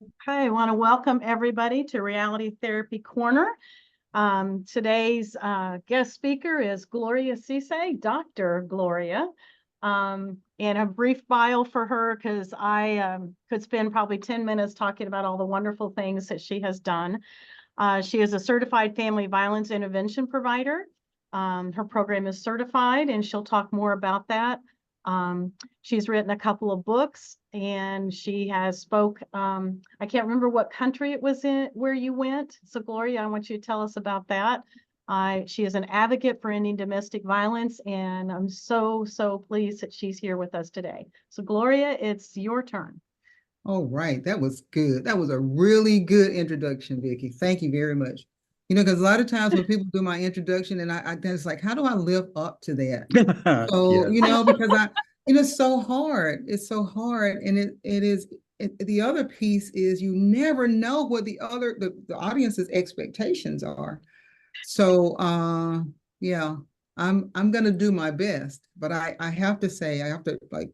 Okay, I want to welcome everybody to Reality Therapy Corner. Today's guest speaker is Gloria Cisse, Dr. Gloria. And a brief bio for her because I could spend probably 10 minutes talking about all the wonderful things that she has done. She is a certified family violence intervention provider. Her program is certified, and she'll talk more about that. Um, she's written a couple of books, and she has spoke. I can't remember what country it was in where you went. So, Gloria, I want you to tell us about that. She is an advocate for ending domestic violence, and I'm so pleased that she's here with us today. So, Gloria, it's your turn. All right, that was good. That was a really good introduction, Vicky. Thank you very much. Because a lot of times when people do my introduction, and I then it's like, how do I live up to that? So, Yes. because it's so hard. It's so hard, and it is. The other piece is you never know what the audience's expectations are. So, yeah, I'm gonna do my best, but I have to say I have to like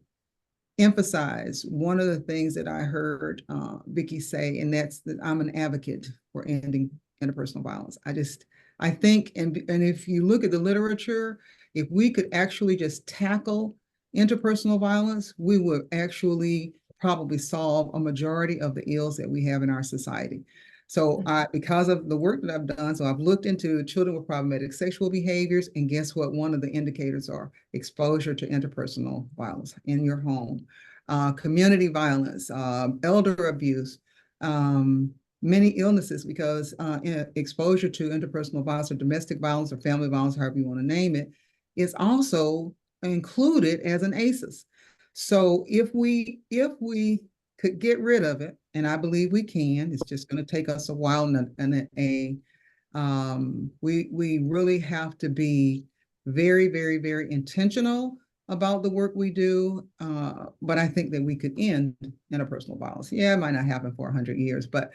emphasize one of the things that I heard Vicky say, and that's that I'm an advocate for ending interpersonal violence. I think, and if you look at the literature, if we could actually just tackle interpersonal violence, we would actually probably solve a majority of the ills that we have in our society. So because of the work that I've done, so I've looked into children with problematic sexual behaviors, and guess what? One of the indicators are exposure to interpersonal violence in your home, community violence, elder abuse, many illnesses because exposure to interpersonal violence or domestic violence or family violence, however you want to name it, is also included as an ACEs. So if we could get rid of it, and I believe we can, it's just going to take us a while, we really have to be very, very, very intentional about the work we do. But I think that we could end interpersonal violence. Yeah, it might not happen for 100 years, but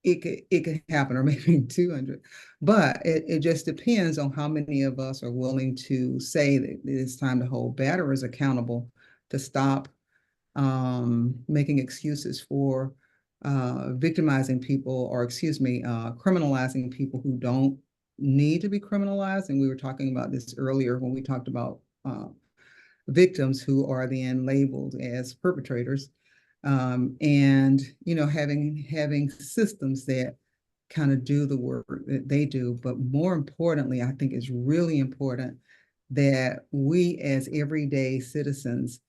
it could happen, or maybe 200. But it just depends on how many of us are willing to say that it's time to hold batterers accountable, to stop making excuses for victimizing people, or excuse me, criminalizing people who don't need to be criminalized. And we were talking about this earlier when we talked about victims who are then labeled as perpetrators, and having systems that kind of do the work that they do. But more importantly, I think it's really important that we as everyday citizens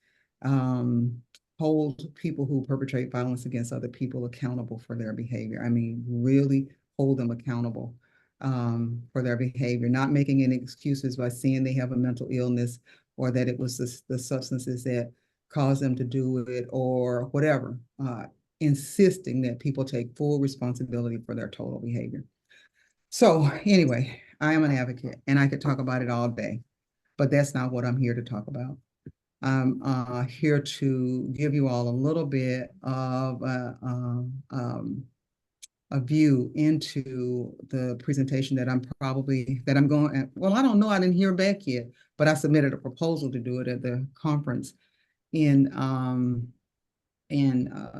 um, hold people who perpetrate violence against other people accountable for their behavior. I mean, really hold them accountable for their behavior, not making any excuses by saying they have a mental illness, or that it was the substances that caused them to do it, or whatever. Insisting that people take full responsibility for their total behavior. So anyway, I am an advocate, and I could talk about it all day, but that's not what I'm here to talk about. I'm here to give you all a little bit of a view into the presentation that I'm going at. Well, I don't know, I didn't hear back yet, but I submitted a proposal to do it at the conference in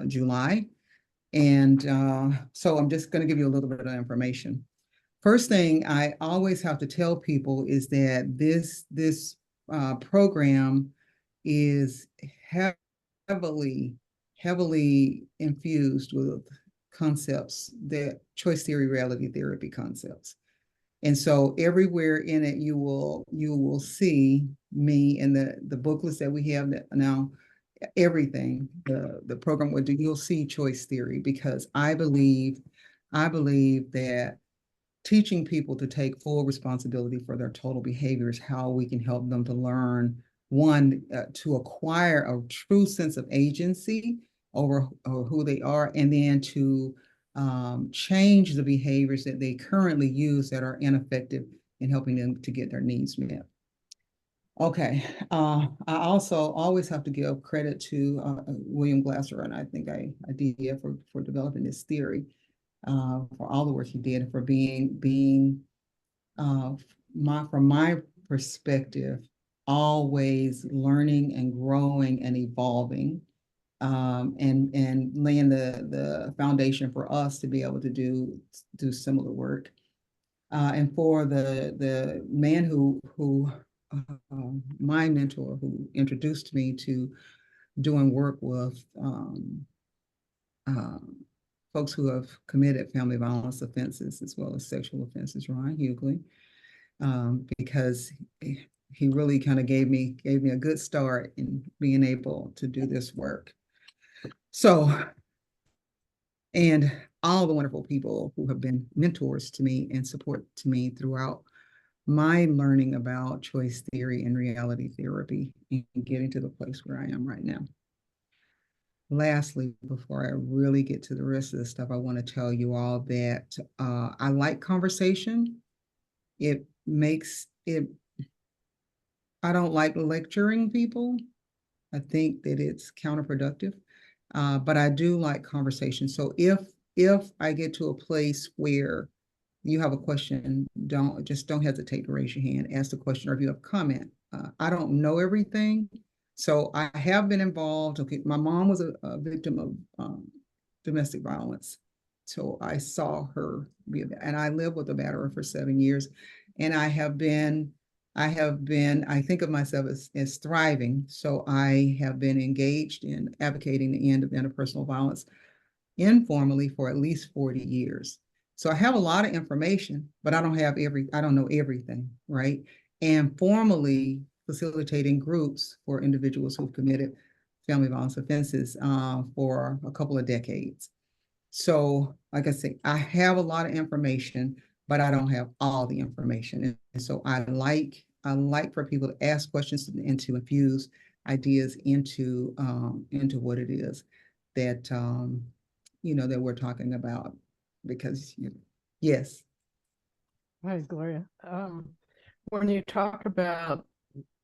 July. And so I'm just going to give you a little bit of information. First thing I always have to tell people is that this program is heavily, heavily infused with concepts, that choice theory, reality therapy concepts. And so everywhere in it, you will see me in the booklets that we have that now, everything the program would do, you'll see choice theory, because I believe that teaching people to take full responsibility for their total behavior is how we can help them to learn, one, to acquire a true sense of agency over who they are, and then to change the behaviors that they currently use that are ineffective in helping them to get their needs met. Okay. I also always have to give credit to William Glasser, and I think I did, for developing this theory, for all the work he did, and for being uh, from my perspective, always learning and growing and evolving and laying the foundation for us to be able to do similar work. And for the man who my mentor who introduced me to doing work with uh, folks who have committed family violence offenses as well as sexual offenses, Ron Hughley, because he really kind of gave me a good start in being able to do this work. So, and all the wonderful people who have been mentors to me and support to me throughout my learning about choice theory and reality therapy and getting to the place where I am right now. Lastly, before I really get to the rest of the stuff, I want to tell you all that I like conversation. It makes it, I don't like lecturing people. I think that it's counterproductive, but I do like conversation. So if I get to a place where you have a question, don't hesitate to raise your hand, ask the question, or if you have a comment. I don't know everything, so I have been involved. Okay, my mom was a victim of domestic violence, so I saw her be and I lived with a batterer for 7 years, and I think of myself as thriving. So I have been engaged in advocating the end of interpersonal violence informally for at least 40 years. So I have a lot of information, but I don't know everything, right? And formally facilitating groups for individuals who've committed family violence offenses for a couple of decades. So, like I say, I have a lot of information, but I don't have all the information. And so I like for people to ask questions and to infuse ideas into what it is that that we're talking about. Because yes. Hi, Gloria. When you talk about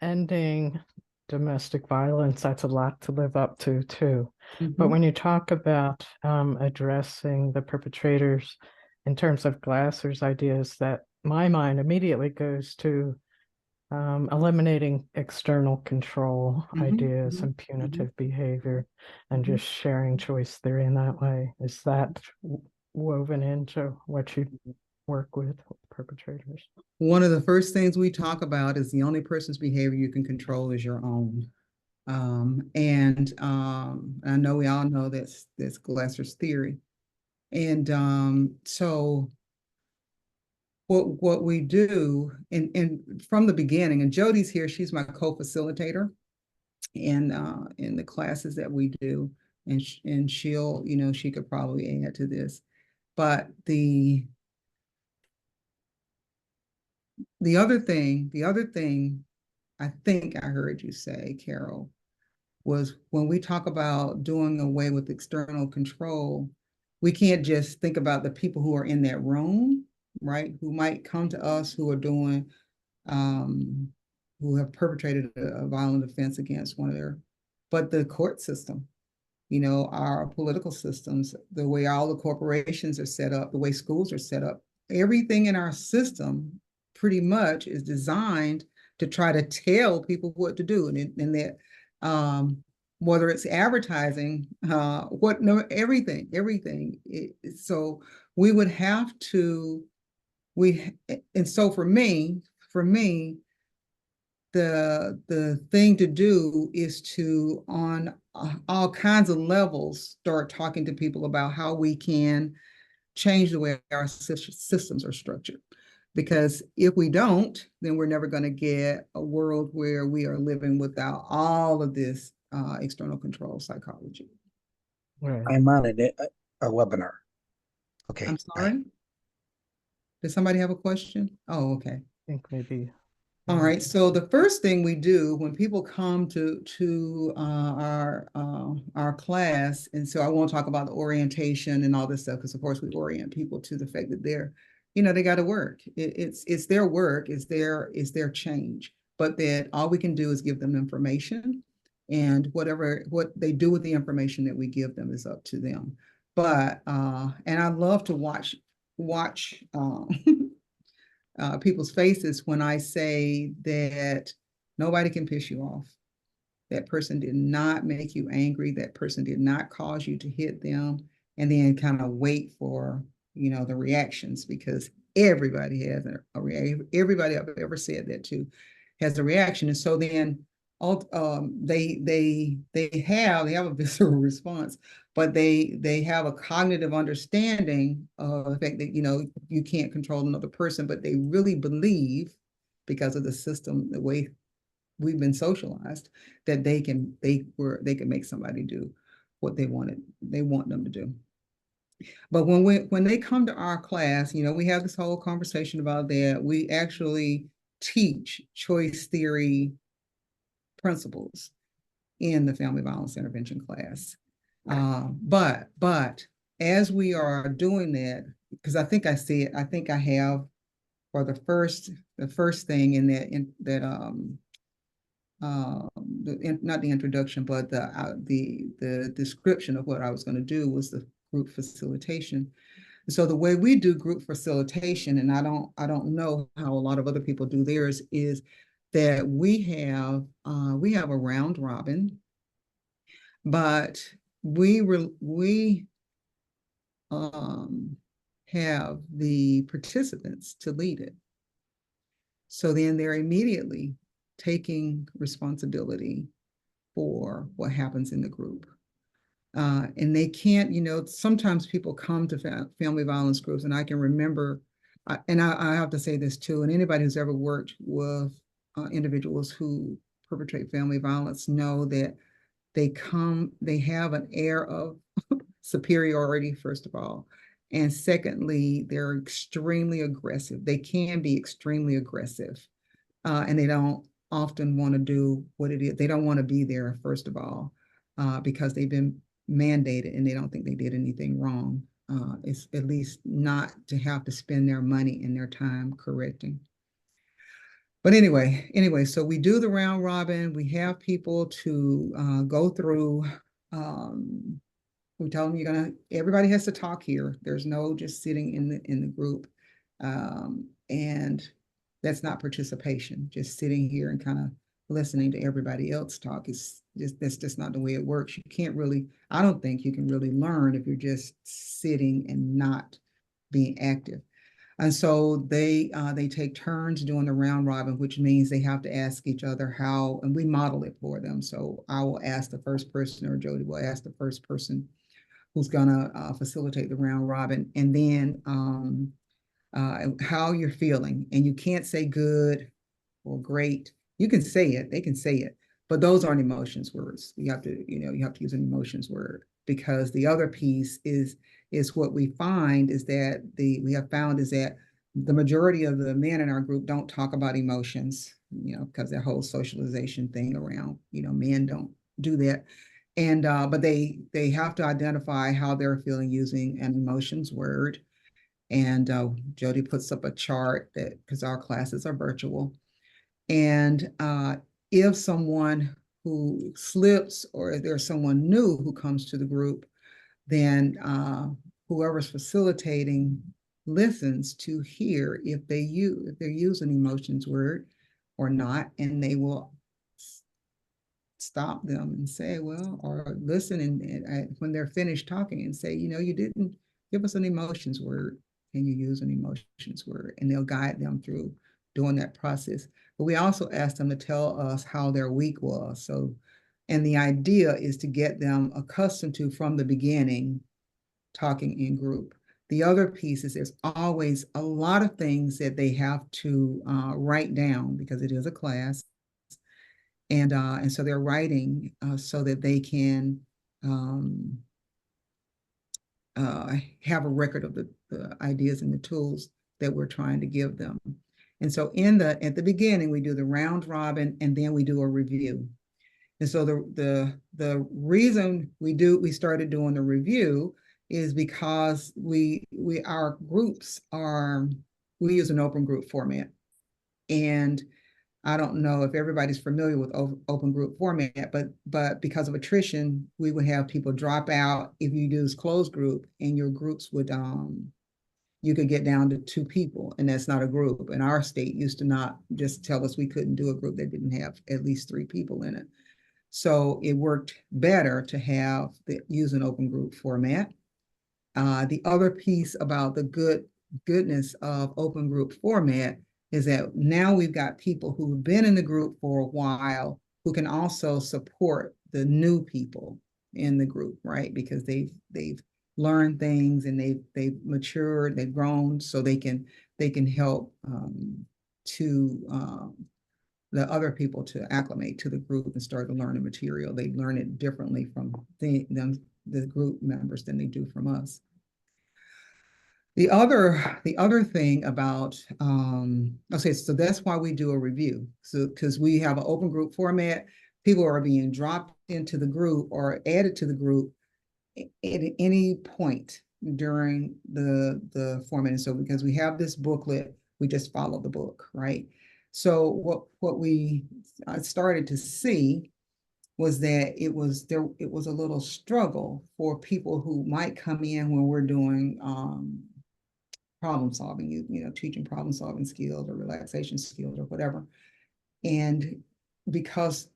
ending domestic violence, that's a lot to live up to too. But Mhm. when you talk about addressing the perpetrators in terms of Glasser's ideas, that my mind immediately goes to eliminating external control ideas and punitive behavior and just sharing choice theory in that way. Is that woven into what you work with perpetrators? One of the first things we talk about is the only person's behavior you can control is your own. And I know we all know that's Glasser's theory. And so what we do and from the beginning, and Jody's here, she's my co-facilitator in the classes that we do, and she'll, she could probably add to this. But the other thing I think I heard you say, Carol, was when we talk about doing away with external control, we can't just think about the people who are in that room, right? Who might come to us who are doing, who have perpetrated a violent offense against one of their, but the court system, our political systems, the way all the corporations are set up, the way schools are set up, everything in our system pretty much is designed to try to tell people what to do. And that whether it's advertising, everything. So we would have to, and so for me, the thing to do is to, on all kinds of levels, start talking to people about how we can change the way our systems are structured. Because if we don't, then we're never going to get a world where we are living without all of this external control psychology. Right. I'm on a webinar. Okay. I'm sorry. Does somebody have a question? Oh, okay. I think maybe. All right. So the first thing we do when people come to our class, and so I won't talk about the orientation and all this stuff, because of course we orient people to the fact that they're, they got to work. It's their work, it's their change, but that all we can do is give them information, and what they do with the information that we give them is up to them. But and I love to watch people's faces when I say that nobody can piss you off. That person did not make you angry. That person did not cause you to hit them, and then kind of wait for, the reactions, because everybody has a reaction. Everybody I've ever said that to has a reaction. And so then they have a visceral response, but they have a cognitive understanding of the fact that, you can't control another person, but they really believe, because of the system, the way we've been socialized, that they can make somebody do what they want them to do. But when they come to our class, we have this whole conversation about that. We actually teach choice theory principles in the family violence intervention class. But as we are doing that, because I think I have, for the first thing in not the introduction, but the description of what I was going to do was the group facilitation. So the way we do group facilitation, and I don't know how a lot of other people do theirs, is that we have a round robin, but we have the participants to lead it. So then they're immediately taking responsibility for what happens in the group. And they can't, sometimes people come to family violence groups, and I can remember, and I have to say this too, and anybody who's ever worked with individuals who perpetrate family violence know that they have an air of superiority, first of all. And secondly, they're extremely aggressive. They can be extremely aggressive. And they don't often want to do what it is. They don't want to be there, first of all, because they've been mandated and they don't think they did anything wrong. It's at least not to have to spend their money and their time correcting. But anyway, so we do the round robin. We have people to go through. We tell them everybody has to talk here. There's no just sitting in the group. And that's not participation. Just sitting here and kind of listening to everybody else talk that's just not the way it works. You can't really, I don't think you can really learn if you're just sitting and not being active. And so they take turns doing the round robin, which means they have to ask each other how, and we model it for them. So I will ask the first person, or Jody will ask the first person who's gonna facilitate the round robin, and then how you're feeling. And you can't say good or great. You can say it, they can say it, but those aren't emotions words. You have to use an emotions word, because the other piece is what we find is that we have found is that the majority of the men in our group don't talk about emotions, because their whole socialization thing around, men don't do that. And but they have to identify how they're feeling using an emotions word. And Jody puts up a chart that, because our classes are virtual, and if someone who slips, or if there's someone new who comes to the group, then whoever's facilitating listens to hear if they're using emotions word or not, and they will stop them and say, well, or listen, and when they're finished talking, and say, you didn't give us an emotions word, and you use an emotions word, and they'll guide them through doing that process. But we also ask them to tell us how their week was. So, and the idea is to get them accustomed to, from the beginning, talking in group. The other piece is there's always a lot of things that they have to write down, because it is a class. And so they're writing so that they can have a record of the ideas and the tools that we're trying to give them. And so at the beginning, we do the round robin, and then we do a review. And so the reason we started doing the review is because our groups we use an open group format. And I don't know if everybody's familiar with open group format, but because of attrition, we would have people drop out if you use closed group, and your groups would you could get down to 2 people, and that's not a group. And our state used to not just tell us we couldn't do a group that didn't have at least 3 people in it. So it worked better to use an open group format. The other piece about the goodness of open group format is that now we've got people who've been in the group for a while who can also support the new people in the group, right? Because they've learned things and they've matured, they've grown, so they can help the other people to acclimate to the group and start to learn the material. They learn it differently from the group members than they do from us. The other thing about, okay, so that's why we do a review. So, because we have an open group format, people are being dropped into the group or added to the group at any point during the format. And so because we have this booklet, we just follow the book, right? So what we started to see was that it was a little struggle for people who might come in when we're doing problem solving, teaching problem solving skills or relaxation skills or whatever. And because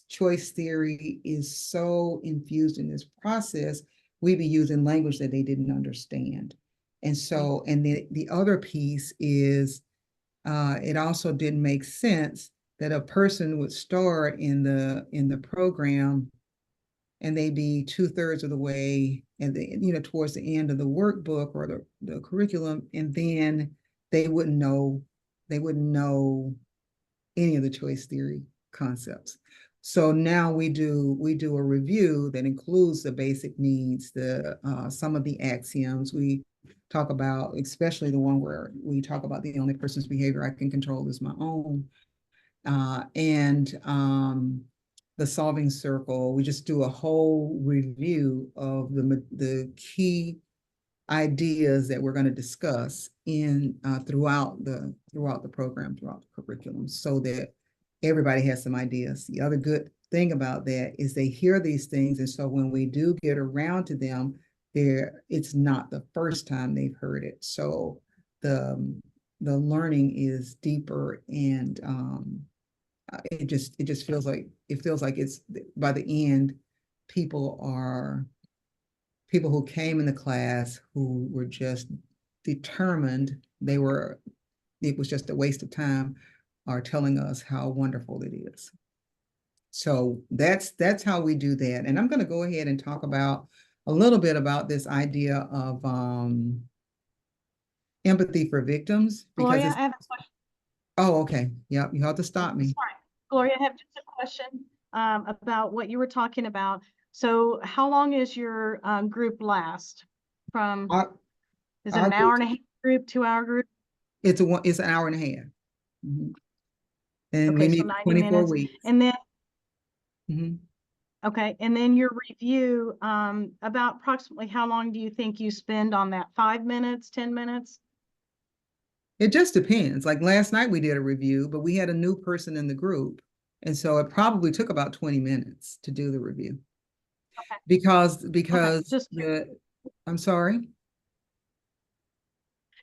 choice theory is so infused in this process, we'd be using language that they didn't understand. And so, and the other piece is, it also didn't make sense that a person would start in the program and they be 2/3 of the way and towards the end of the workbook or the curriculum, and then they wouldn't know any of the choice theory concepts. So now we do a review that includes the basic needs, some of the axioms. We talk about, especially the one where we talk about the only person's behavior I can control is my own. And the solving circle. We just do a whole review of the key ideas that we're going to discuss throughout the program, throughout the curriculum, so that everybody has some ideas. The other good thing about that is they hear these things, and so when we do get around to them, it's not the first time they've heard it. So the learning is deeper, and it just feels like it's, by the end, people who came in the class who were just determined it was just a waste of time are telling us how wonderful it is. So that's how we do that. And I'm going to go ahead and talk about a little bit about this idea of empathy for victims. Gloria, I have a question. Oh, okay. Yep, you have to stop me. Sorry. Gloria, I have just a question about what you were talking about. So how long is your group last? Is it an hour and a half group, 2-hour group? It's an hour and a half. Mm-hmm. And Okay, we so meet 90 24 minutes. weeks. And then, Mm-hmm. okay, and then your review, about approximately how long do you think you spend on that? 5 minutes, 10 minutes? It just depends. Like last night we did a review, but we had a new person in the group. And so it probably took about 20 minutes to do the review. Okay. Because Okay, I'm sorry.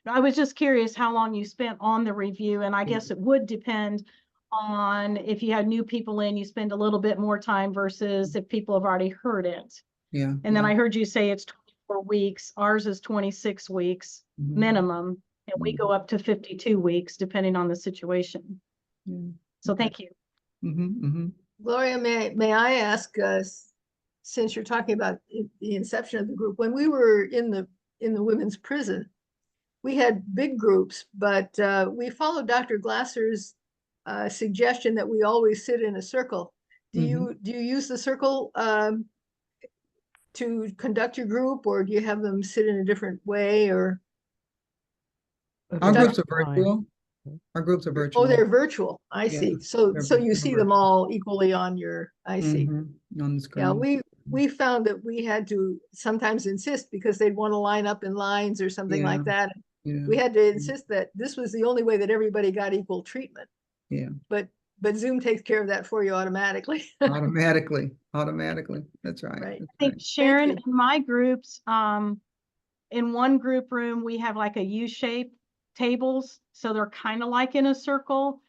I was just curious how long you spent on the review, and I guess it would depend on if you had new people in, you spend a little bit more time versus if people have already heard it. Yeah. And then I heard you say it's 24 weeks. Ours is 26 weeks minimum, and we go up to 52 weeks depending on the situation. So thank you. Gloria, may I ask, since you're talking about the inception of the group, when we were in the women's prison, we had big groups, but we followed Dr. Glasser's suggestion that we always sit in a circle. Do you use the circle to conduct your group, or do you have them sit in a different way? Or our groups are virtual. Our groups are virtual. Oh, they're virtual. I see. So you see them all equally on your, I see. On the screen. Yeah, we found that we had to sometimes insist because they'd want to line up in lines or something like that. We had to insist that this was the only way that everybody got equal treatment. Yeah. But Zoom takes care of that for you automatically. Automatically. That's right. Right. I think Sharon, in my groups, in one group room, we have like a U-shaped tables. So they're kind of like in a circle.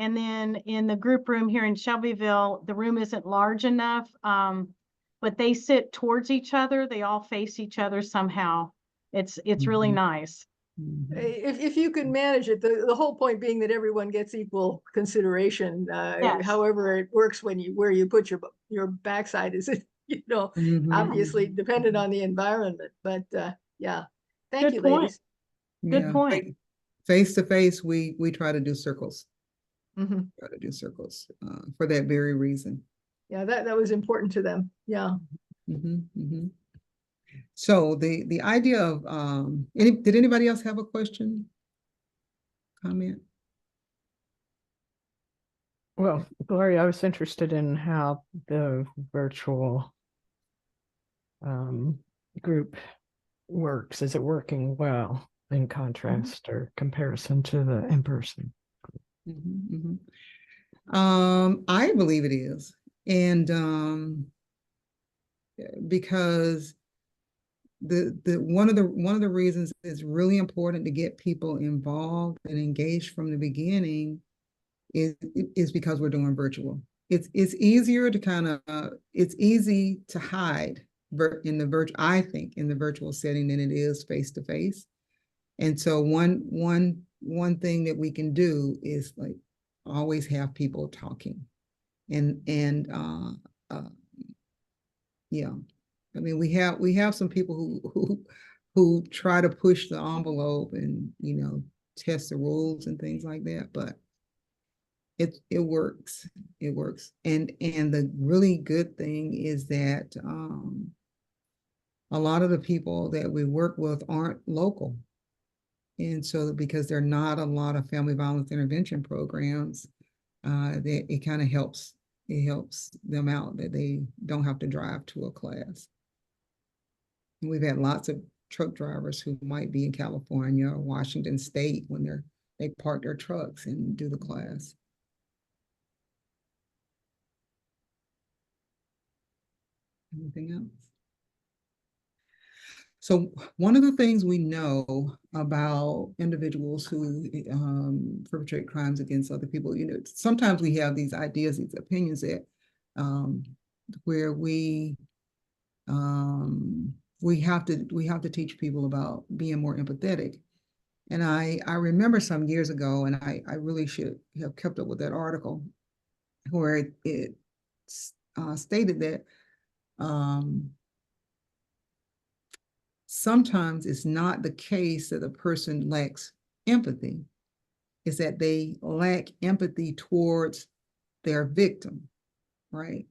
And then in the group room here in Shelbyville, the room isn't large enough, but they sit towards each other. They all face each other somehow. It's really Mhm. nice. Mhm. If you can manage it, the whole point being that everyone gets equal consideration, Yes. however it works when where you put your backside is, Mhm. obviously dependent on the environment, but, yeah. Thank Good you, point. ladies. Good Yeah. point. Face to face, we try to do circles. Mhm. Try to do circles for that very reason. Yeah, that was important to them. Yeah. Mhm, mhm. So the idea of did anybody else have a question? Comment? Well, Gloria, I was interested in how the virtual group works. Is it working well in contrast or comparison to the in-person? Mhm, I believe it is. And because the one of the reasons it's really important to get people involved and engaged from the beginning is because we're doing virtual. It's easier to it's easy to hide in the virtual, I think, in the virtual setting than it is face to face. And so one thing that we can do is like always have people talking. And yeah. I mean, we have some people who try to push the envelope and, test the rules and things like that, but it works. It works. And the really good thing is that a lot of the people that we work with aren't local. And so because there are not a lot of family violence intervention programs, that it kind of helps. It helps them out that they don't have to drive to a class. And we've had lots of truck drivers who might be in California or Washington State when they park their trucks and do the class. Anything else? So one of the things we know about individuals who perpetrate crimes against other people, sometimes we have these ideas, these opinions that where we have to teach people about being more empathetic. And I remember some years ago, and I really should have kept up with that article where it stated that sometimes it's not the case that a person lacks empathy, it's that they lack empathy towards their victim, right?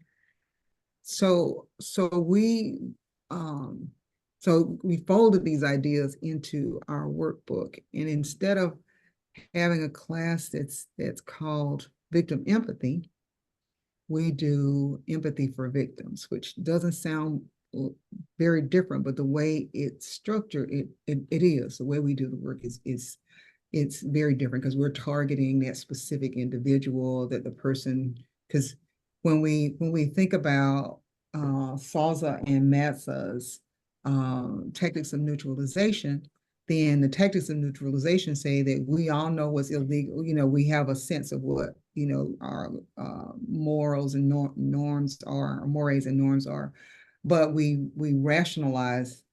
So we folded these ideas into our workbook, and instead of having a class that's called victim empathy, we do empathy for victims, which doesn't sound very different, but the way it's structured, it is. The way we do the work is it's very different because we're targeting that specific individual, that the person, because when we think about Salza and Matza's techniques of neutralization, then the techniques of neutralization say that we all know what's illegal. We have a sense of what, our morals and norms are, mores and norms are, but we rationalize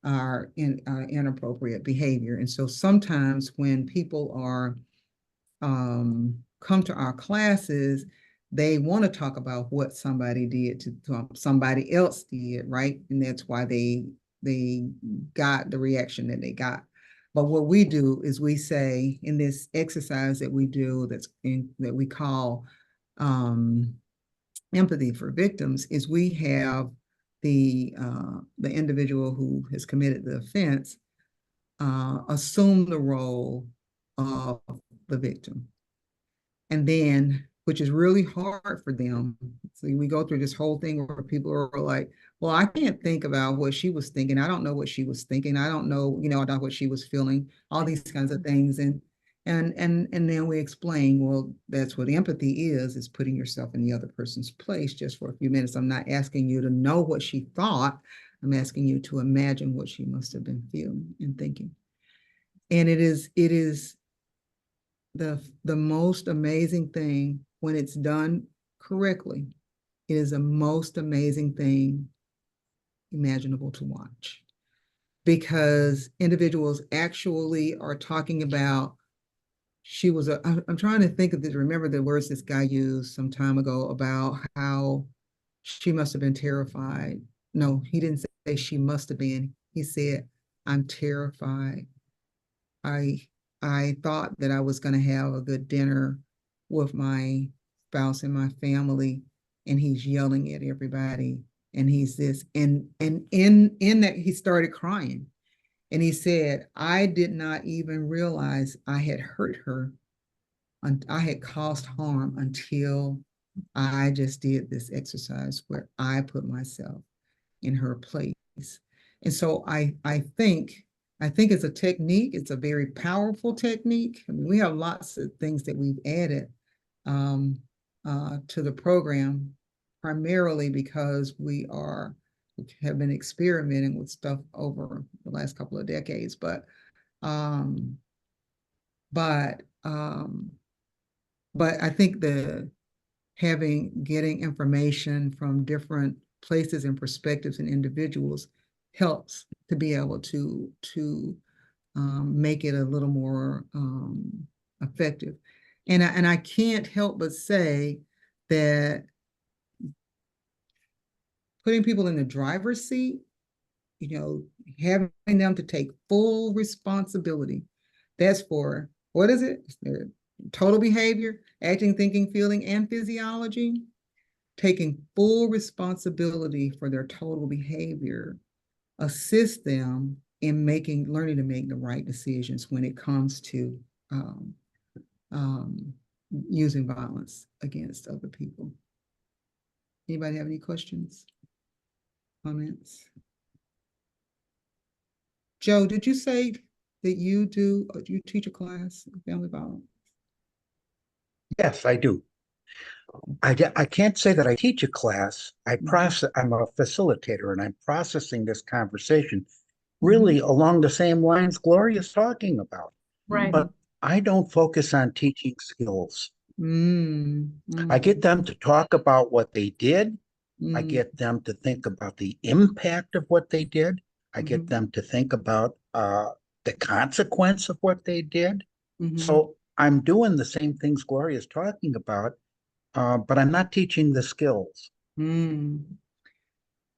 our inappropriate behavior. And so sometimes when people are come to our classes, they want to talk about what somebody did to somebody else did, right? And that's why they got the reaction that they got. But what we do is we say in this exercise that we do that we call empathy for victims, is we have the individual who has committed the offense assume the role of the victim. And then, which is really hard for them. So we go through this whole thing where people are like, well, I can't think about what she was thinking. I don't know what she was thinking. I don't know, I don't know what she was feeling, all these kinds of things. And then we explain, well, that's what empathy is putting yourself in the other person's place just for a few minutes. I'm not asking you to know what she thought. I'm asking you to imagine what she must have been feeling and thinking. And it is the most amazing thing when it's done correctly. It is the most amazing thing imaginable to watch, because individuals actually are talking about, I'm trying to think of this, remember the words this guy used some time ago about how she must have been terrified. No, he didn't say she must have been. He said, I'm terrified. I I thought that I was going to have a good dinner with my spouse and my family, and he's yelling at everybody, and he's this, and in that he started crying, and he said, I did not even realize I had hurt her, I had caused harm until I just did this exercise where I put myself in her place. And so I think it's a technique. It's a very powerful technique. I mean, we have lots of things that we've added to the program, primarily because we have been experimenting with stuff over the last couple of decades. Um, but I think getting information from different places and perspectives and individuals helps to be able to make it a little more effective. And I can't help but say that putting people in the driver's seat, having them to take full responsibility, that's for, what is it? Total behavior, acting, thinking, feeling, and physiology. Taking full responsibility for their total behavior assist them in learning to make the right decisions when it comes to using violence against other people. Anybody have any questions, comments? Joe, did you say that you teach a class of family violence? Yes, I do. I can't say that I teach a class. I'm a facilitator, and I'm processing this conversation really along the same lines Gloria's talking about. Right. But I don't focus on teaching skills. I get Mm. them to talk about what they did. I Mm. get them to think about the impact of what they did. I get Mhm. them to think about the consequence of what they did. Mhm. So I'm doing the same things Gloria's talking about, but I'm not teaching the skills. Mm.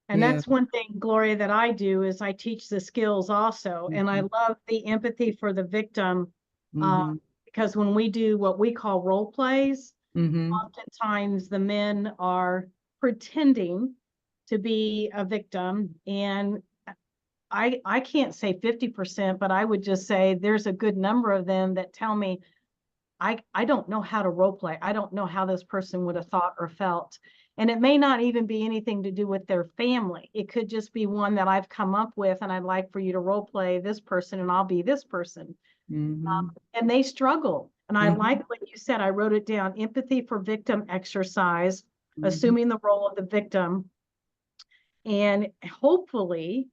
And Yeah. that's one thing, Gloria, that I do is I teach the skills also. And I love the empathy for the victim, Mhm. because when we do what we call role plays, Mhm. oftentimes the men are pretending to be a victim. And I can't say 50%, but I would just say there's a good number of them that tell me, I don't know how to role play. I don't know how this person would have thought or felt. And it may not even be anything to do with their family. It could just be one that I've come up with, and I'd like for you to role play this person and I'll be this person. Mhm. And they struggle. And I Mhm. like what you said. I wrote it down: empathy for victim exercise, Mhm. assuming the role of the victim. And hopefully,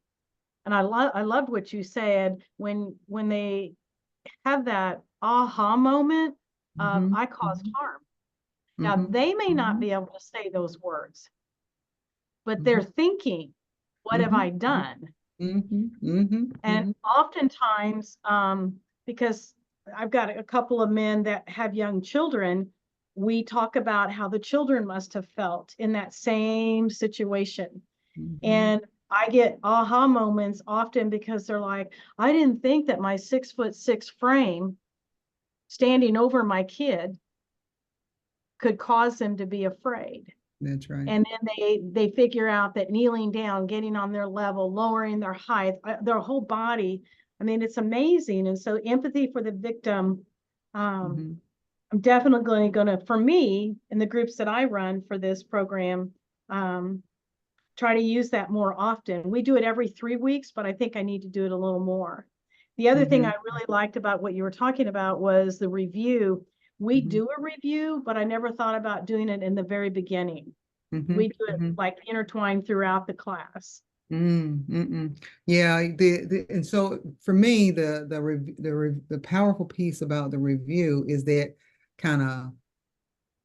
and I loved what you said, when they have that aha moment of, Mhm. I caused harm. Now, Mhm. they may not Mhm. be able to say those words, but they're Mhm. thinking, what have Mhm. I done? Mhm. Mhm. And Mhm. oftentimes, because I've got a couple of men that have young children, we talk about how the children must have felt in that same situation. Mhm. And I get aha moments often because they're like, I didn't think that my 6'6" frame standing over my kid could cause them to be afraid. That's right. And then they figure out that kneeling down, getting on their level, lowering their height, their whole body. I mean, it's amazing. And so empathy for the victim, Mhm. I'm definitely going to, for me, in the groups that I run for this program, try to use that more often. We do it every 3 weeks, but I think I need to do it a little more. The other thing I really liked about what you were talking about was the review. We do a review, but I never thought about doing it in the very beginning. Mhm. We do it Mhm. like intertwined throughout the class. Yeah, and so for me, the powerful piece about the review is that kind of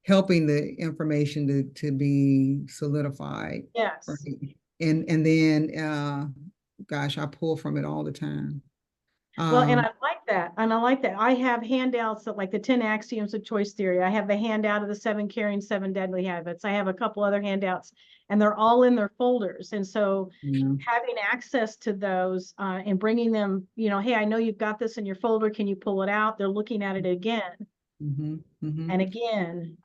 helping the information to be solidified. Yes. Right? And then gosh, I pull from it all the time. Well, and I like that. And I like that. I have handouts that like the 10 axioms of choice theory. I have the handout of the 7 caring, 7 deadly habits. I have a couple other handouts and they're all in their folders. And so yeah. having access to those and bringing them, you know, hey, I know you've got this in your folder. Can you pull it out? They're looking at it again and again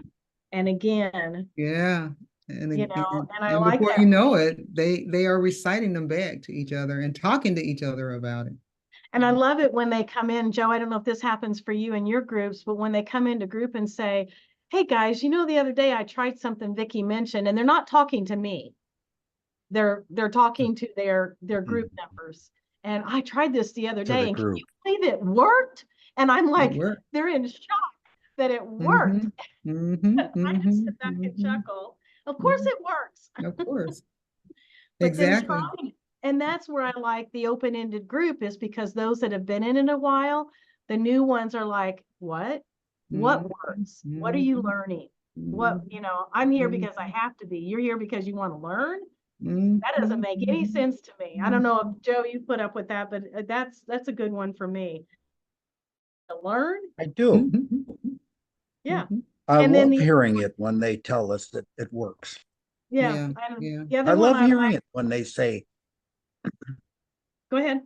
and again, Yeah. you know, and I And like before that. you know it, they are reciting them back to each other and talking to each other about it. And I love it when they come in, Joe, I don't know if this happens for you and your groups, but when they come into group and say, hey guys, you know, the other day I tried something Vicky mentioned, and they're not talking to me. They're talking to their group members. And I tried this the other To day, the and can group. you believe it worked? And I'm It like, worked. they're in shock that it worked. I just sit back and chuckle. Of course it works. Of course. But then Exactly. trying, and that's where I like the open-ended group, is because those that have been in it a while, the new ones are like, what works? What are you learning? What, you know, I'm here because I have to be. You're here because you want to learn. That doesn't make any sense to me. I don't know if Joe, you put up with that, but that's a good one for me. To learn. I do. Yeah. I And then love the, hearing it when they tell us that it works. yeah, Yeah. the I other one love I hearing like, it when they say, go ahead.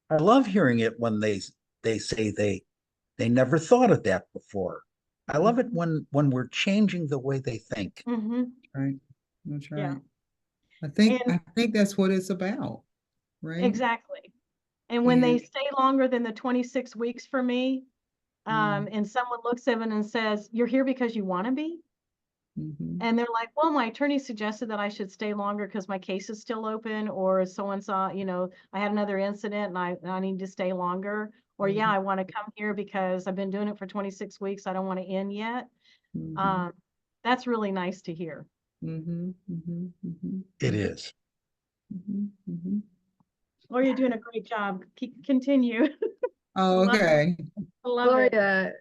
I love hearing it when they say they never thought of that before. I love it when we're changing the way they think. Mm-hmm. Right. That's Yeah. right. And I think that's what it's about, right? exactly. And when they stay longer than the 26 weeks for me, and someone looks at it and says, you're here because you want to be. And they're like, well, my attorney suggested that I should stay longer because my case is still open, or someone saw, you know, I had another incident and I need to stay longer. Or yeah, I want to come here because I've been doing it for 26 weeks. I don't want to end yet. That's really nice to hear. It is. Or you're doing a great job. Continue. Oh, okay. I love it. Gloria,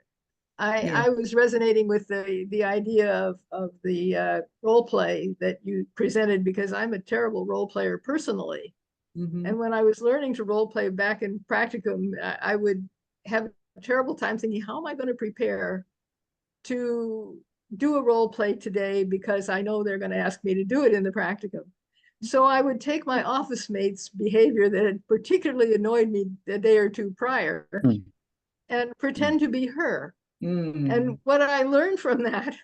Yeah. I was resonating with the idea of the role play that you presented, because I'm a terrible role player personally. And when I was learning to role play back in practicum, I would have a terrible time thinking, how am I going to prepare to do a role play today, because I know they're going to ask me to do it in the practicum. So I would take my office mate's behavior that had particularly annoyed me a day or two prior and pretend to be her. And what I learned from that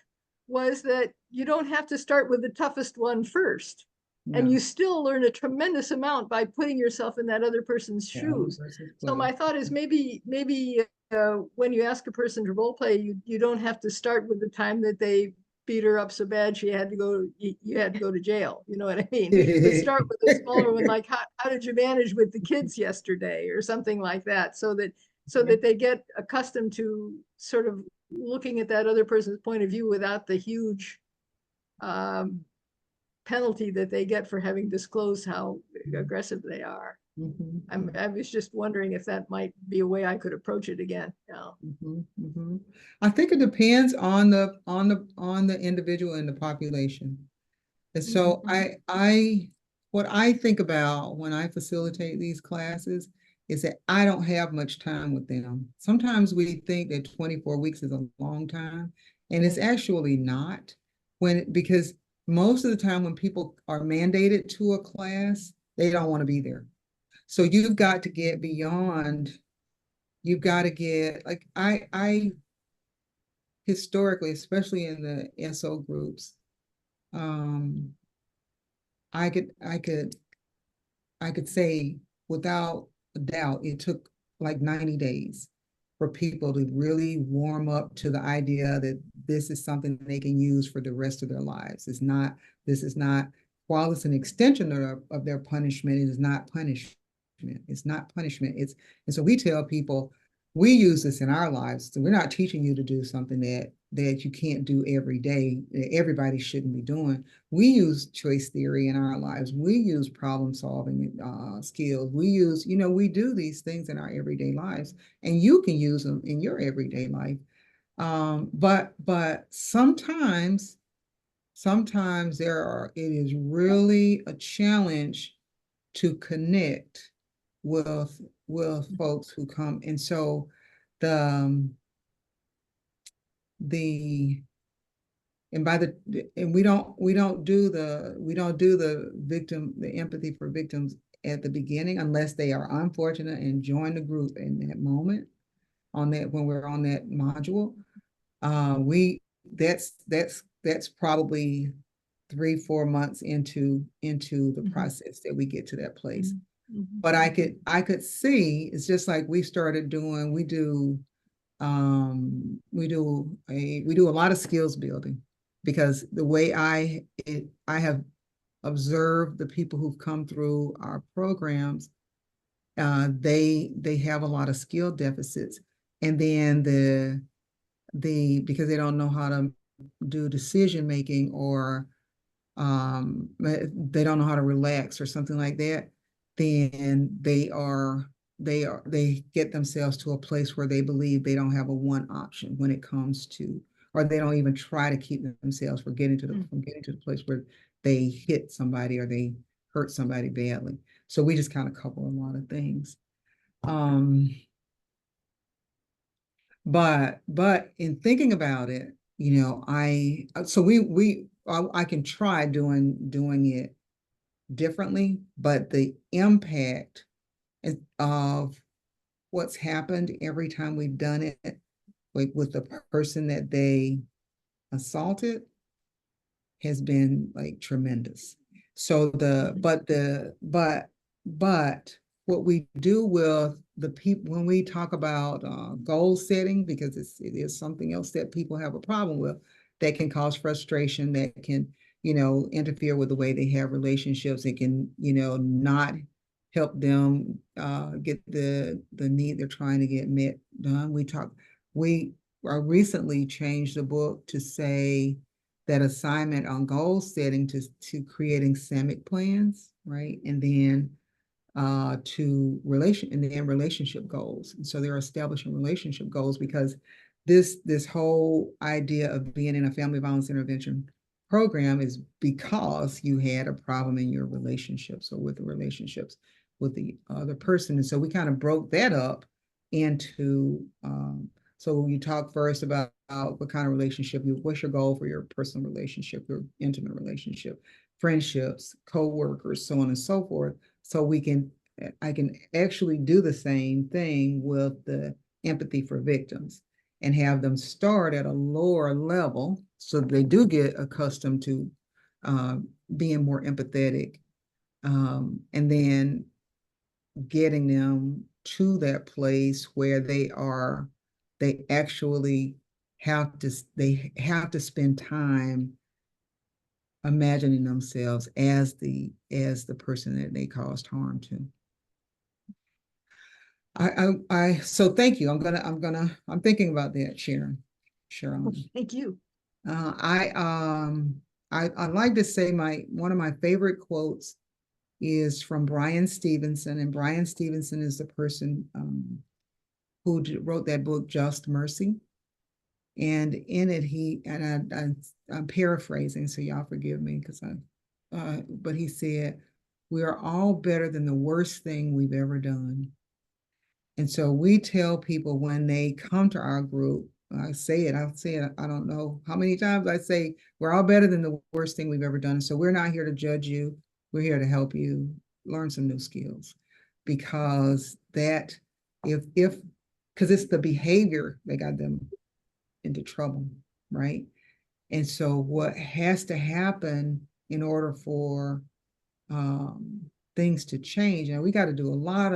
was that you don't have to start with the toughest one first. And you still learn a tremendous amount by putting yourself in that other person's shoes. So my thought is maybe when you ask a person to role play, you don't have to start with the time that they beat her up so bad she had to go, you had to go to jail. You know what I mean? But start with a smaller one, like how did you manage with the kids yesterday, or something like that, so that they get accustomed to sort of looking at that other person's point of view without the huge penalty that they get for having disclosed how aggressive they are. I was just wondering if that might be a way I could approach it again. I think it depends on the individual and the population. And so what I think about when I facilitate these classes is that I don't have much time with them. Sometimes we think that 24 weeks is a long time, and it's actually not, because most of the time when people are mandated to a class, they don't want to be there. So you've got to get beyond, you've got to get, like, I historically, especially in the SO groups, I could say without a doubt, it took like 90 days for people to really warm up to the idea that this is something they can use for the rest of their lives. This is not, while it's an extension of their punishment, it is not punishment. It's not punishment. And so we tell people, we use this in our lives. So we're not teaching you to do something that that you can't do every day, that everybody shouldn't be doing. We use choice theory in our lives. We use problem solving skills. We use, we do these things in our everyday lives, and you can use them in your everyday life. But sometimes it is really a challenge to connect with folks who come. And so the the and by the and we don't do the empathy for victims at the beginning unless they are unfortunate and join the group in that moment, on that, when we're on that module. We that's probably 3-4 months into the process that we get to that place. But I could see, it's just like we started doing, we do a lot of skills building, because the way I have observed the people who've come through our programs, they have a lot of skill deficits, and then because they don't know how to do decision making, or they don't know how to relax or something like that, then they get themselves to a place where they believe they don't have a one option when it comes to, or they don't even try to keep themselves from getting to the place where they hit somebody or they hurt somebody badly. So we just kind of cover a lot of things. But in thinking about it, I can try doing it differently, but the impact of what's happened every time we've done it, like with the person that they assaulted, has been like tremendous. So but what we do with the people, when we talk about goal setting, because it is something else that people have a problem with, that can cause frustration, that can, interfere with the way they have relationships. It can, not help them get the need they're trying to get met done. We recently changed the book to say that assignment on goal setting to creating SAMIC plans, right? And then relationship goals. And so they're establishing relationship goals, because this whole idea of being in a family violence intervention program is because you had a problem in your relationships, or with the relationships with the other person. And so we kind of broke that up into so you talk first about what kind of relationship what's your goal for your personal relationship, your intimate relationship, friendships, co-workers, so on and so forth. So I can actually do the same thing with the empathy for victims, and have them start at a lower level so they do get accustomed to being more empathetic, and then getting them to that place where they actually have to spend time imagining themselves as the person that they caused harm to. So thank you. I'm thinking about that, Sharon. Thank you. I'd like to say one of my favorite quotes is from Brian Stevenson, and Brian Stevenson is the person who wrote that book, Just Mercy. And in it, I'm paraphrasing, so y'all forgive me, but he said, "We are all better than the worst thing we've ever done." And so we tell people when they come to our group, I'll say it, I don't know how many times I say, we're all better than the worst thing we've ever done. So we're not here to judge you. We're here to help you learn some new skills, because because it's the behavior that got them into trouble, right? And so what has to happen in order for things to change, and we got to do a lot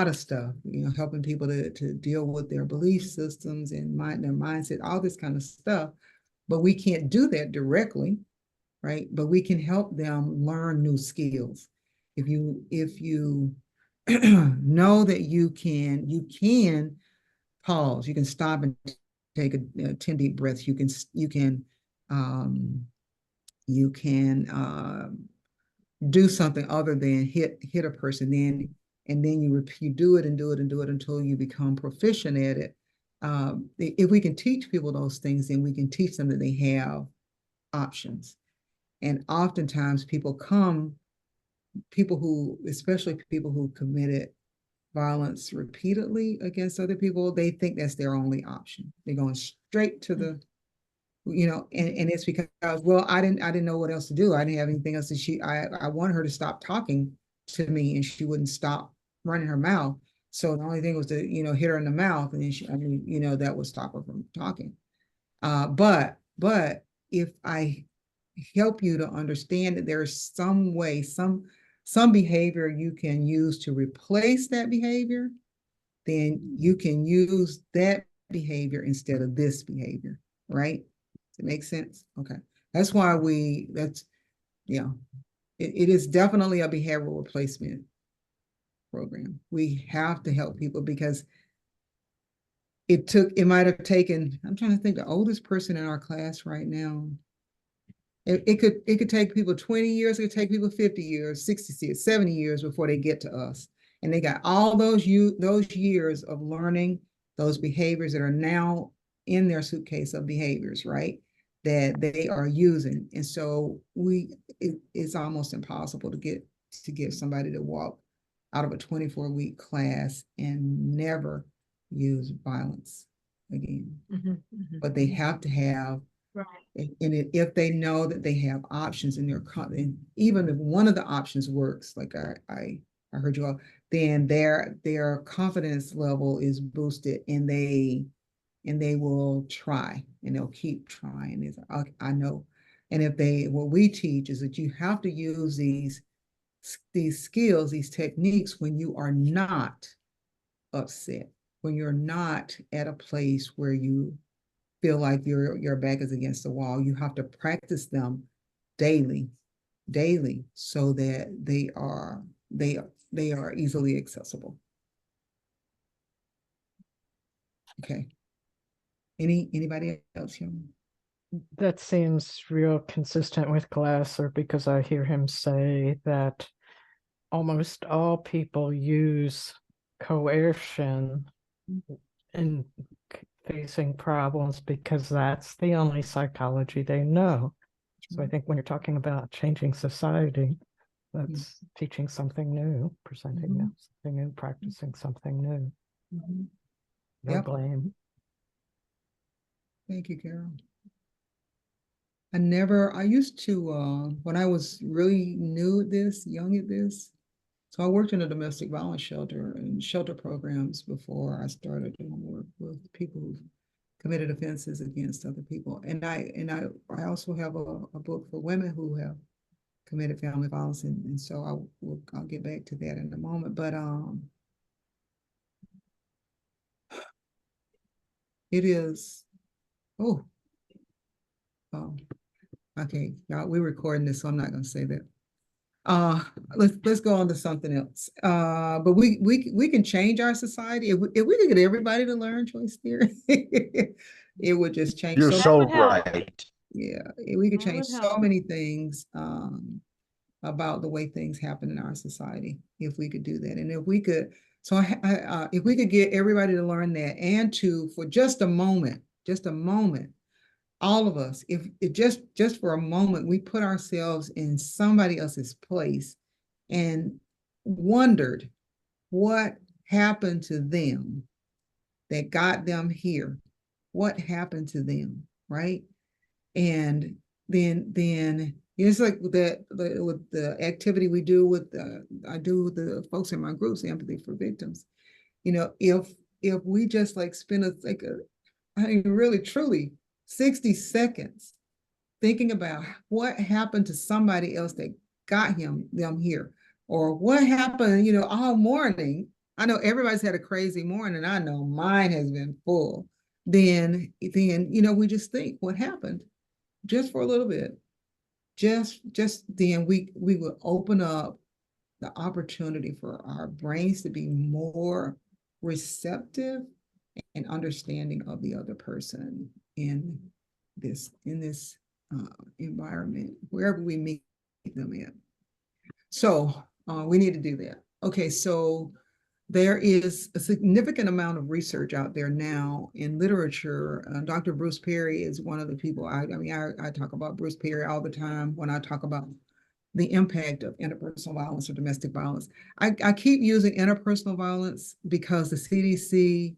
of stuff, helping people to deal with their belief systems and their mindset, all this kind of stuff. But we can't do that directly, right? But we can help them learn new skills. If you know that you can pause, you can stop and take 10 deep breaths. You can do something other than hit a person. And then you do it and do it and do it until you become proficient at it. If we can teach people those things, then we can teach them that they have options. And oftentimes especially people who committed violence repeatedly against other people, they think that's their only option. They're going straight to the, and it's because, well, I didn't know what else to do. I didn't have anything else to I wanted her to stop talking to me, and she wouldn't stop running her mouth. So the only thing was to, hit her in the mouth, and then that would stop her from talking. But if I help you to understand that there's some way, some behavior you can use to replace that behavior, then you can use that behavior instead of this behavior, right? Does it make sense? Okay. That's why it is definitely a behavioral replacement program. We have to help people because it might have taken, I'm trying to think, the oldest person in our class right now, it could take people 20 years, it could take people 50 years, 60 years, 70 years before they get to us. And they got all those years of learning those behaviors that are now in their suitcase of behaviors, right? That they are using. And so it's almost impossible to get somebody to walk out of a 24-week class and never use violence again. But they have to have, Right. and if they know that they have options in and even if one of the options works, like I heard you all, then their confidence level is boosted, and they will try, and they'll keep trying. It's, I know. And what we teach is that you have to use these skills, these techniques, when you are not upset, when you're not at a place where you feel like your back is against the wall. You have to practice them daily, so that they are easily accessible. Okay. Anybody else? That seems real consistent with Glasser, because I hear him say that almost all people use coercion in facing problems because that's the only psychology they know. So I think when you're talking about changing society, that's teaching something new, presenting something new, practicing something new. No blame. Thank you, Carol. I used to, when I was really new at this, young at this, so I worked in a domestic violence shelter and shelter programs before I started doing work with people who committed offenses against other people. And I also have a book for women who have committed family violence, and so I'll get back to that in a moment. But it is okay, y'all, we're recording this, so I'm not gonna say that. Let's go on to something else. But we can change our society if we could get everybody to learn choice theory. It would just change. You're so right. Yeah, we could That change would so help. many things about the way things happen in our society if we could do that. And if we could, if we could get everybody to learn that, and for just a moment, all of us, if it just for a moment, we put ourselves in somebody else's place and wondered what happened to them that got them here. What happened to them, right? And then it's like with the activity we do I do with the folks in my groups, Empathy for Victims. If we just like spend really truly 60 seconds thinking about what happened to somebody else that got them here, or what happened, all morning. I know everybody's had a crazy morning. I know mine has been full. Then, we just think what happened just for a little bit. Just then we will open up the opportunity for our brains to be more receptive an understanding of the other person in this environment, wherever we meet them in. So we need to do that. Okay, so there is a significant amount of research out there now in literature. Dr. Bruce Perry is one of the people. I talk about Bruce Perry all the time when I talk about the impact of interpersonal violence or domestic violence. I keep using interpersonal violence because the CDC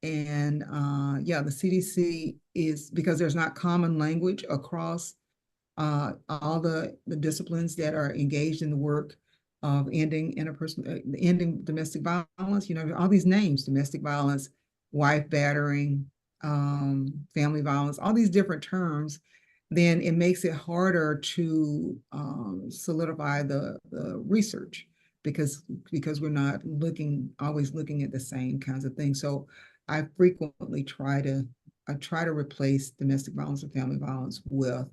and the CDC is because there's not common language across all the disciplines that are engaged in the work of ending ending domestic violence. You know, all these names: domestic violence, wife battering, family violence, all these different terms. Then it makes it harder to solidify the research because we're not always looking at the same kinds of things. So I frequently try to replace domestic violence and family violence with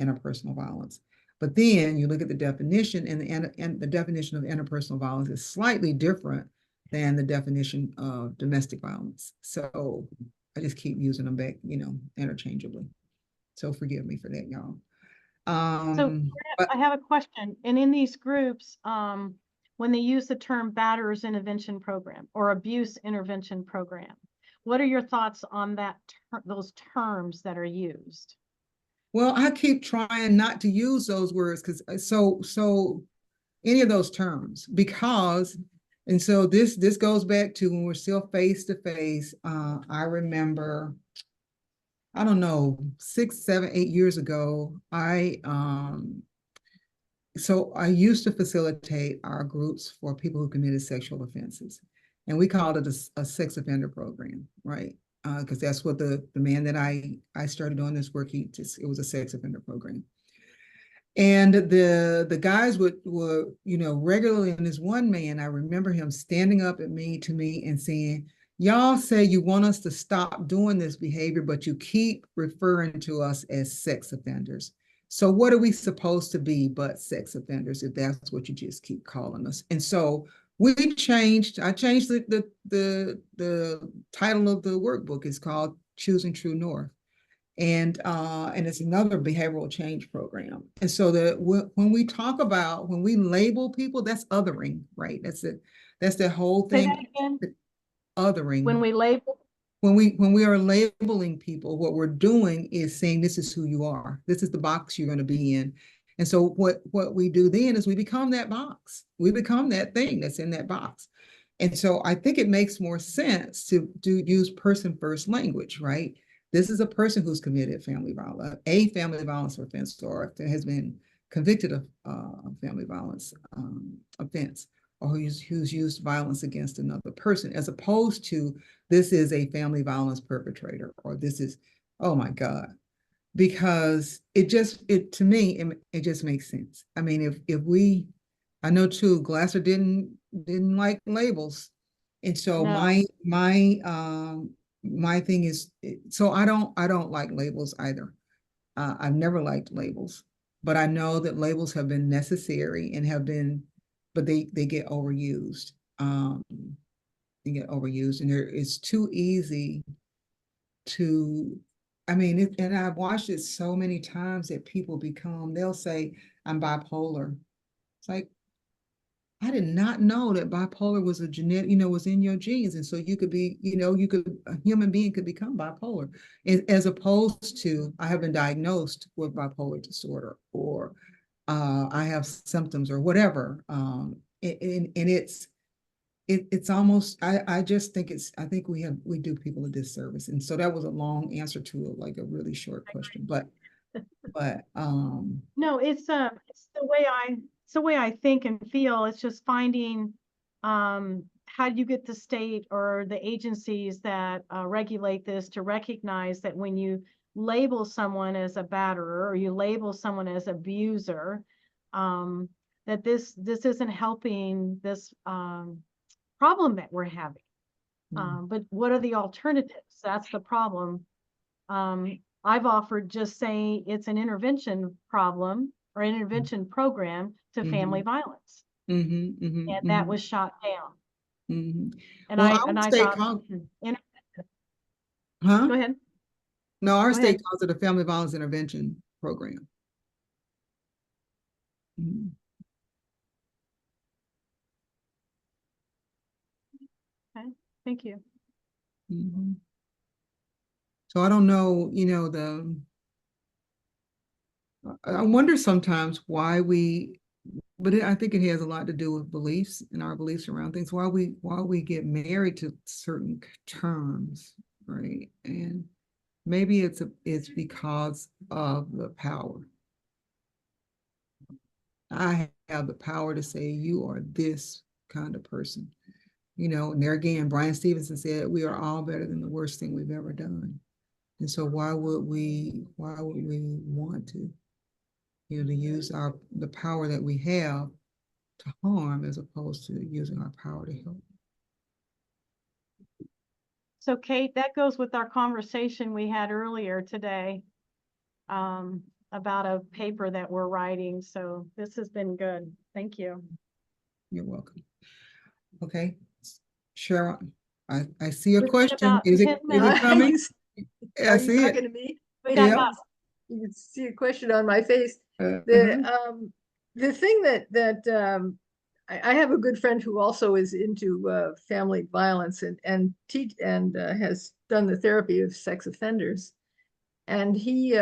interpersonal violence. But then you look at the definition, and the definition of interpersonal violence is slightly different than the definition of domestic violence. So I just keep using them back, interchangeably. So forgive me for that, y'all. So I have a question. And in these groups, when they use the term batterers intervention program or abuse intervention program, what are your thoughts on those terms that are used? Well, I keep trying not to use those words because so any of those terms and so this goes back to when we're still face to face. I remember, I don't know, 6, 7, 8 years ago, I used to facilitate our groups for people who committed sexual offenses, and we called it a sex offender program, right? Because that's what the man that I started doing this work, it was a sex offender program. And the guys would regularly, and this one man, I remember him standing up to me and saying, "Y'all say you want us to stop doing this behavior, but you keep referring to us as sex offenders. So what are we supposed to be but sex offenders if that's what you just keep calling us?" And so I changed the title of the workbook. It's called Choosing True North. And it's another behavioral change program. And so when we label people, that's othering, right? That's the whole thing. Say that again. Othering. When we label. When we are labeling people, what we're doing is saying, this is who you are. This is the box you're going to be in. And so what we do then is we become that box. We become that thing that's in that box. And so I think it makes more sense to use person first language, right? This is a person who's committed family violence offense, or has been convicted of family violence offense, or who's used violence against another person, as opposed to this is a family violence perpetrator, or this is, oh my God. Because to me, it just makes sense. I mean, I know too, Glasser didn't like labels. And so No. my thing is, so I don't like labels either. I've never liked labels, but I know that labels have been necessary and but they get overused. They get overused, and it's too easy to, I mean, and I've watched it so many times that they'll say, "I'm bipolar." It's like, I did not know that bipolar was a genetic, was in your genes. And so you could be, a human being could become bipolar, as opposed to, I have been diagnosed with bipolar disorder, or I have symptoms or whatever. And it's almost, I just think I think we do people a disservice. And so that was a long answer to a really short question, but No, it's the way I think and feel. It's just finding how do you get the state or the agencies that regulate this to recognize that when you label someone as a batterer or you label someone as abuser, that this isn't helping this problem that we're having. But what are the alternatives? That's the problem. I've offered just saying it's an intervention problem or an intervention program to family violence. And that was shot down. And And I thought, Huh? Go ahead. No, our Go state ahead. calls it a family violence intervention program. Mhm. Okay, thank you. Mhm. So I don't know, I wonder sometimes why but I think it has a lot to do with beliefs and our beliefs around things, why we get married to certain terms, right? And maybe it's because of the power. I have the power to say you are this kind of person. And there again, Brian Stevenson said, we are all better than the worst thing we've ever done. And so why would we want to, to use the power that we have to harm as opposed to using our power to help? So Kate, that goes with our conversation we had earlier today about a paper that we're writing. So this has been good. Thank you. You're welcome. Okay, Sharon, I see a Was that question. about Is 10 it minutes? coming? Are I you see it. talking to me? Wait, Shut Yeah. up. you can see a question on my face. Uh-huh. The thing that I have a good friend who also is into family violence and has done the therapy of sex offenders, and he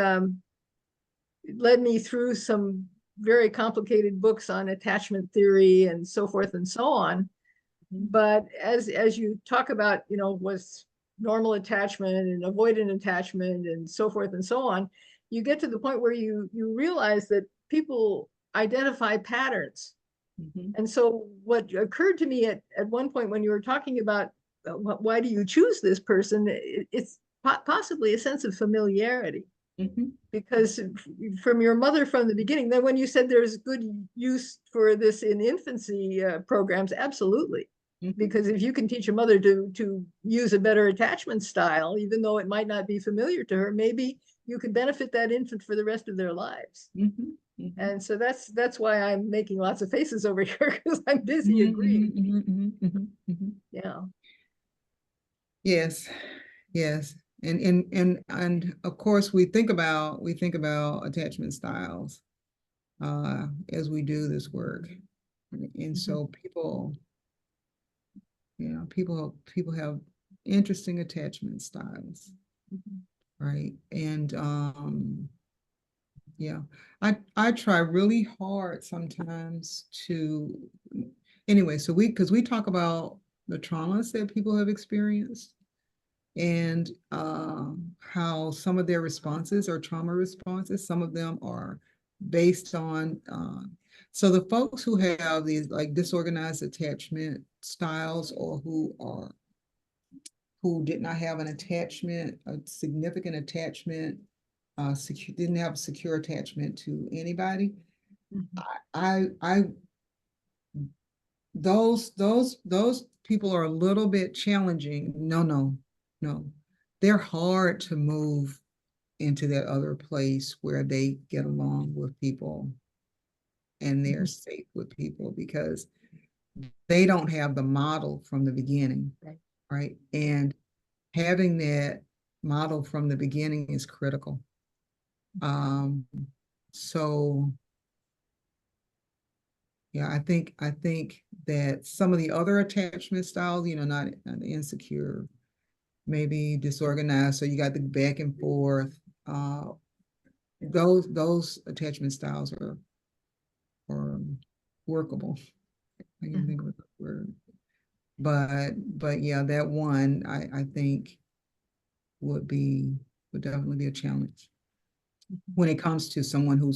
led me through some very complicated books on attachment theory and so forth and so on. But as you talk about, was normal attachment and avoidant attachment and so forth and so on, you get to the point where you realize that people identify patterns. Mhm. And so what occurred to me at one point when you were talking about why do you choose this person, it's possibly a sense of familiarity. Mhm. Because from your mother from the beginning, then when you said there's good use for this in infancy programs, absolutely. Mhm. Because if you can teach a mother to use a better attachment style, even though it might not be familiar to her, maybe you could benefit that infant for the rest of their lives. Mhm. Mhm. And so that's why I'm making lots of faces over here, because I'm busy Mhm. agreeing. Mhm. Mhm. Mhm. Mhm. Yeah. Yes, yes. And of course we think about attachment styles as we do this work. And so people have interesting attachment styles, right? And yeah, I try really hard sometimes to, anyway, so because we talk about the traumas that people have experienced and how some of their responses are trauma responses. Some of them are based on, so the folks who have these like disorganized attachment styles or who did not have an attachment, a significant attachment, didn't have a secure attachment to anybody. I those people are a little bit challenging. No. They're hard to move into that other place where they get along with people and they're safe with people because they don't have the model from the beginning, right? And having that model from the beginning is critical. So yeah, I think that some of the other attachment styles, not insecure, maybe disorganized. So you got the back and forth. Those attachment styles are workable. I can think of a word. But yeah, that one I think would definitely be a challenge when it comes to someone who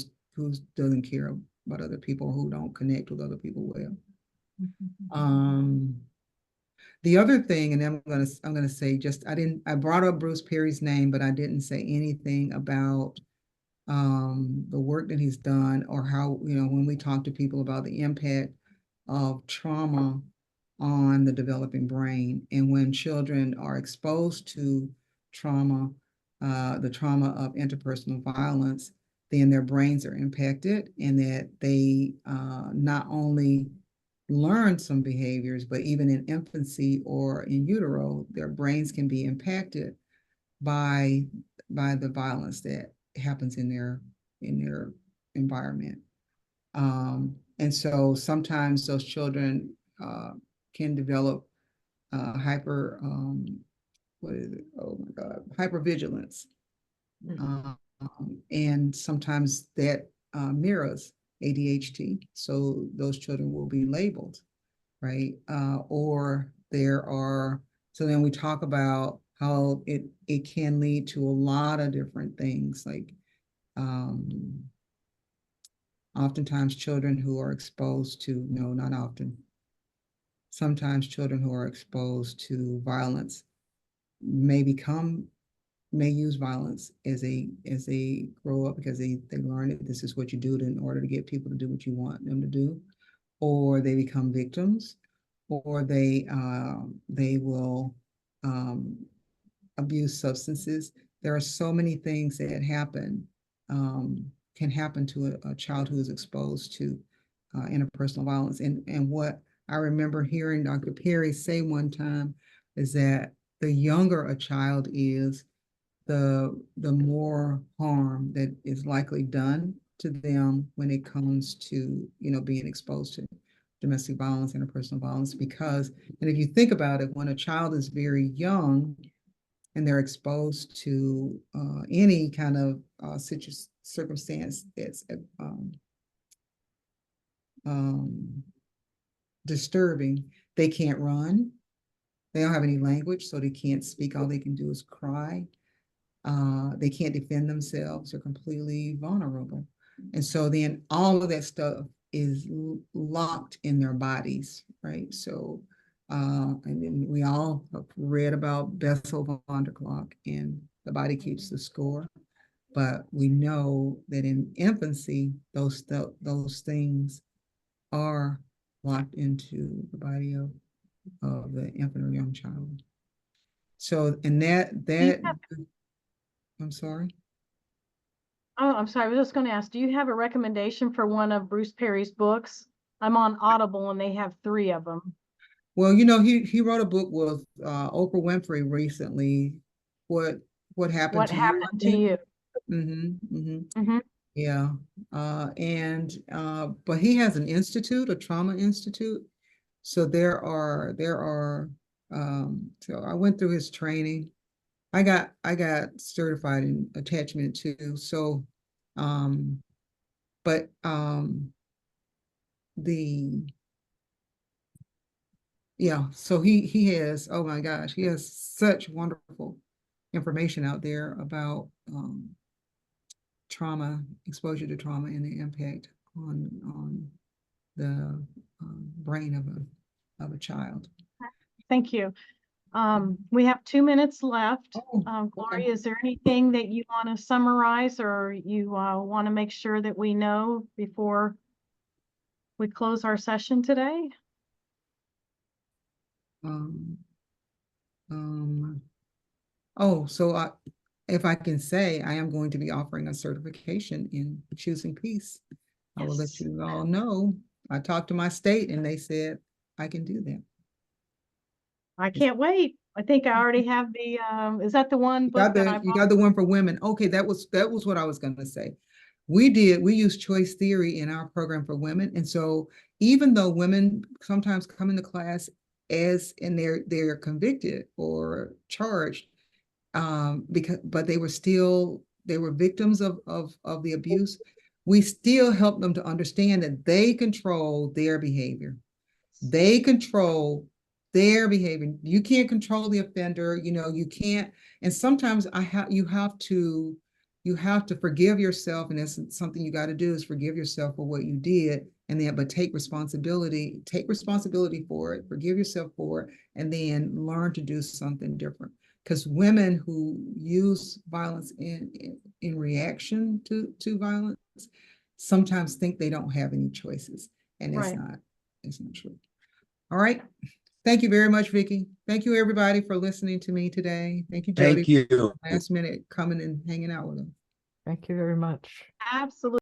doesn't care about other people, who don't connect with other people well. The other thing, and then I'm gonna say I brought up Bruce Perry's name, but I didn't say anything about the work that he's done or how, when we talk to people about the impact of trauma on the developing brain. And when children are exposed to trauma, the trauma of interpersonal violence, then their brains are impacted and that they not only learn some behaviors, but even in infancy or in utero, their brains can be impacted by the violence that happens in their environment. And so sometimes those children can develop hyper what is it? Oh my God, hypervigilance. And sometimes that mirrors ADHD. So those children will be labeled, right? Or there are, so then we talk about how it can lead to a lot of different things, like oftentimes children who are exposed to, no, not often, sometimes children who are exposed to violence may use violence as they grow up, because they learn that this is what you do in order to get people to do what you want them to do, or they become victims, or they will abuse substances. There are so many things that can happen to a child who is exposed to interpersonal violence. And what I remember hearing Dr. Perry say one time is that the younger a child is, the more harm that is likely done to them when it comes to, being exposed to domestic violence, interpersonal violence. Because, and if you think about it, when a child is very young and they're exposed to any kind of circumstance that's disturbing, they can't run. They don't have any language, so they can't speak. All they can do is cry. They can't defend themselves. They're completely vulnerable. And so then all of that stuff is locked in their bodies, right? So, and then we all have read about Bessel van der Kolk and the body keeps the score. But we know that in infancy, those things are locked into the body of the infant or young child. So, and I'm sorry. Oh, I'm sorry. I was just going to ask, do you have a recommendation for one of Bruce Perry's books? I'm on Audible and they have 3 of them. Well, he wrote a book with Oprah Winfrey recently. What happened What to happened to you? you? Mm-hmm, mm-hmm. Mm-hmm. Yeah. But he has an institute, a trauma institute. So there are so I went through his training. I got certified in attachment too. So but the yeah, so he has, oh my gosh, he has such wonderful information out there about trauma, exposure to trauma, and the impact on the brain of a child. Thank you. We have 2 minutes left. Oh, okay. Gloria, is there anything that you want to summarize or you want to make sure that we know before we close our session today? Oh, so if I can say, I am going to be offering a certification in choosing peace. I will let Yes. you all know. I talked to my state and they said I can do that. I can't wait. I think I already have the, is that the one book that I You bought? got the one for women. Okay, that was what I was going to say. We use choice theory in our program for women. And so even though women sometimes come into class and they're convicted or charged, but they were victims of the abuse, we still help them to understand that they control their behavior. They control their behavior. You can't control the offender, you can't. And sometimes you have to forgive yourself. And that's something you got to do, is forgive yourself for what you did. And then, but take responsibility for it, forgive yourself for it, and then learn to do something different. Because women who use violence in reaction to violence sometimes think they don't have any choices. And it's not true. All right. Thank you very much, Vicki. Thank you, everybody, for listening to me today. Thank you, Jody. Thank you. Last minute coming and hanging out with us. Thank you very much. Absolutely.